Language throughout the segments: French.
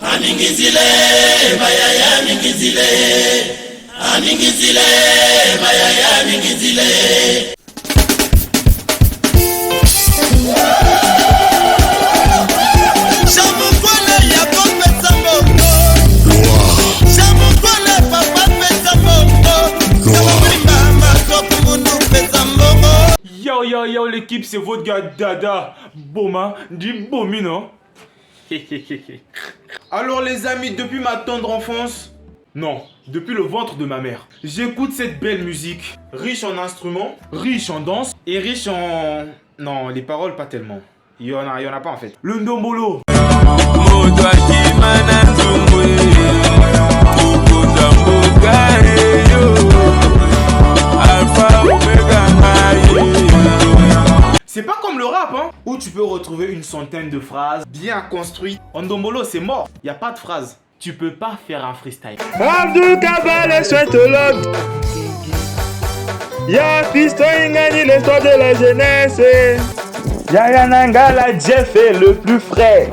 Aningizile, mayaya aningizile. Aningizile, mayaya aningizile. Yo l'équipe, c'est votre gars Dada Boma, dit Bomi non. Alors les amis, depuis ma tendre enfance, non, depuis le ventre de ma mère, j'écoute cette belle musique, riche en instruments, riche en danse et riche en... Non, les paroles pas tellement. Il y en a pas en fait. Le ndombolo. C'est pas comme le rap, hein, où tu peux retrouver une centaine de phrases bien construites. En ndombolo, c'est mort, y a pas de phrases. Tu peux pas faire un freestyle. Abdou Kabale souhaite l'homme. Ya Fiston Ingani, l'histoire de la jeunesse. Yaya Nangala, Jeff est le plus frais.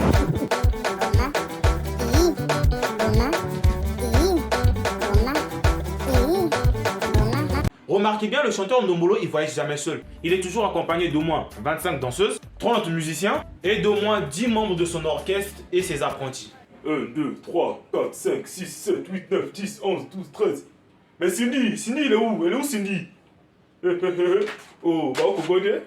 Remarquez bien, le chanteur ndombolo, il voyage jamais seul. Il est toujours accompagné d'au moins 25 danseuses, 30 musiciens et d'au moins 10 membres de son orchestre et ses apprentis. 1, 2, 3, 4, 5, 6, 7, 8, 9, 10, 11, 12, 13. Mais Cindy, il est où? Elle est où Cindy? Oh, bah on connaît.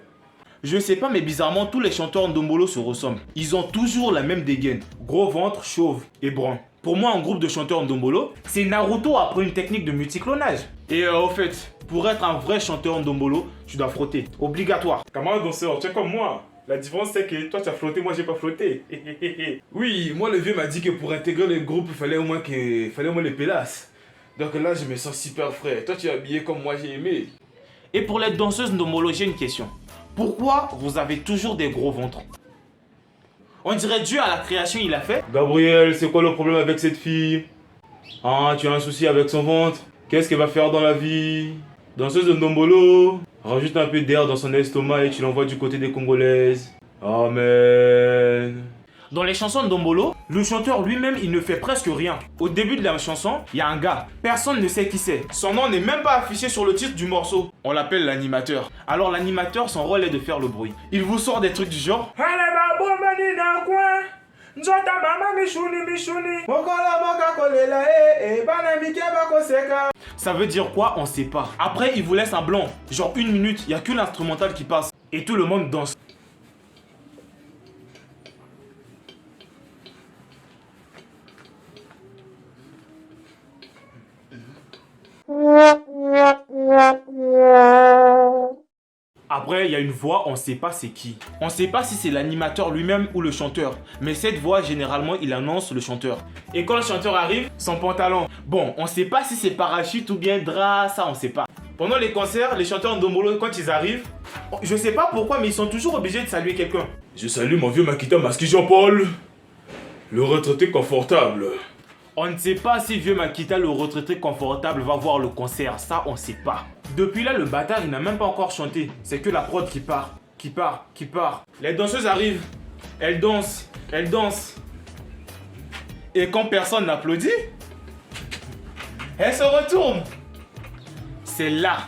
Je sais pas, mais bizarrement, tous les chanteurs ndombolo se ressemblent. Ils ont toujours la même dégaine. Gros ventre, chauve et brun. Pour moi, un groupe de chanteurs ndombolo, c'est Naruto après une technique de multiclonage. Et au fait, pour être un vrai chanteur ndombolo, tu dois frotter. Obligatoire. Camarade danseur, tu es comme moi. La différence, c'est que toi, tu as flotté, moi, j'ai pas flotté. Oui, moi, le vieux m'a dit que pour intégrer le groupe, il fallait au moins les pélasses. Donc là, je me sens super frais. Toi, tu es habillé comme moi, j'ai aimé. Et pour les danseuses ndombolo, j'ai une question. Pourquoi vous avez toujours des gros ventres? On dirait Dieu à la création, il a fait. Gabriel, c'est quoi le problème avec cette fille? Ah, tu as un souci avec son ventre? Qu'est-ce qu'elle va faire dans la vie? Danseuse de ndombolo, rajoute un peu d'air dans son estomac et tu l'envoies du côté des Congolaises. Amen. Dans les chansons de ndombolo, le chanteur lui-même, il ne fait presque rien. Au début de la chanson, il y a un gars. Personne ne sait qui c'est. Son nom n'est même pas affiché sur le titre du morceau. On l'appelle l'animateur. Alors l'animateur, son rôle est de faire le bruit. Il vous sort des trucs du genre... Ça veut dire quoi? On sait pas. Après, il vous laisse un blanc. Genre 1 minute, il n'y a que l'instrumental qui passe. Et tout le monde danse. Après, il y a une voix, on sait pas c'est qui. On sait pas si c'est l'animateur lui-même ou le chanteur. Mais cette voix, généralement, il annonce le chanteur. Et quand le chanteur arrive, son pantalon. Bon, on sait pas si c'est parachute ou bien drap, ça on sait pas. Pendant les concerts, les chanteurs ndombolo, quand ils arrivent, je sais pas pourquoi, mais ils sont toujours obligés de saluer quelqu'un. Je salue mon vieux Makita Maski Jean-Paul, le retraité confortable. On ne sait pas si vieux Makita, le retraité confortable, va voir le concert. Ça, on sait pas. Depuis là, le bâtard, il n'a même pas encore chanté. C'est que la prod qui part. Les danseuses arrivent. Elles dansent. Et quand personne n'applaudit, elles se retournent. C'est là.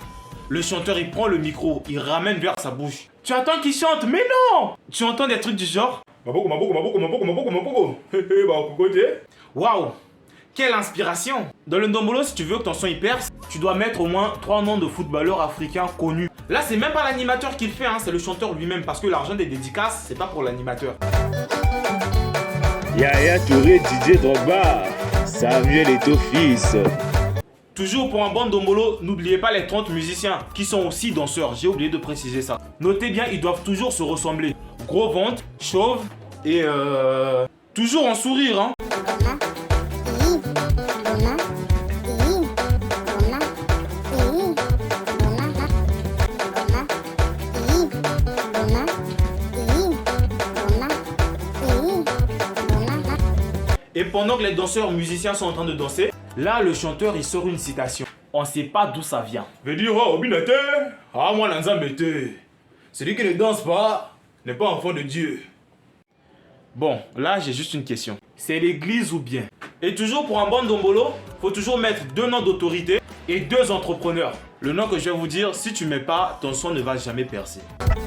Le chanteur, il prend le micro. Il ramène vers sa bouche. Tu attends qu'il chante, mais non! Tu entends des trucs du genre... Waouh! Quelle inspiration! Dans le ndombolo, si tu veux que ton son y perce, tu dois mettre au moins 3 noms de footballeurs africains connus. Là, c'est même pas l'animateur qui le fait, hein, c'est le chanteur lui-même, parce que l'argent des dédicaces, c'est pas pour l'animateur. Yaya Touré, Didier Drogba, Samuel Eto'o-Fils. Toujours pour un bon ndombolo, n'oubliez pas les 30 musiciens qui sont aussi danseurs, j'ai oublié de préciser ça. Notez bien, ils doivent toujours se ressembler. Gros ventre, chauve et toujours en sourire, hein. Et pendant que les danseurs musiciens sont en train de danser, là le chanteur il sort une citation. On sait pas d'où ça vient. Veut dire oh binate, ah moi nanza mete. Celui qui ne danse pas n'est pas enfant de Dieu. Bon, là j'ai juste une question. C'est l'église ou bien? Et toujours pour un bon Ndombolo, faut toujours mettre 2 noms d'autorité et 2 entrepreneurs. Le nom que je vais vous dire, si tu mets pas, ton son ne va jamais percer.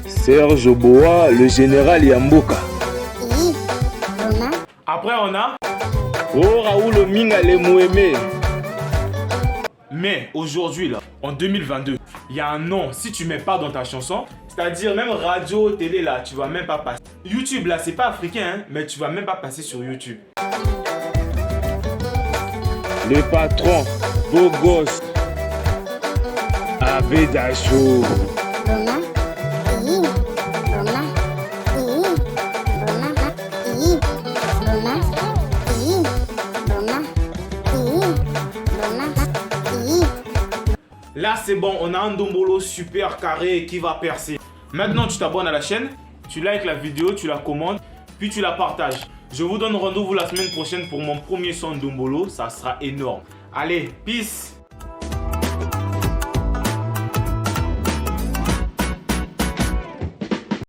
Serge Boa, le général Yamboka. Après on a... Oh Raoul Minga le Mouemé. Mais aujourd'hui là, en 2022, il y a un nom, si tu mets pas dans ta chanson, c'est-à-dire même radio, télé là, tu vas même pas passer. YouTube là, c'est pas africain, hein, mais tu vas même pas passer sur YouTube. Le patron, beau gosse. Abedachou. Là c'est bon, on a un Ndombolo super carré qui va percer. Maintenant tu t'abonnes à la chaîne, tu likes la vidéo, tu la commentes, puis tu la partages. Je vous donne rendez-vous la semaine prochaine pour mon premier son Ndombolo, ça sera énorme. Allez, peace!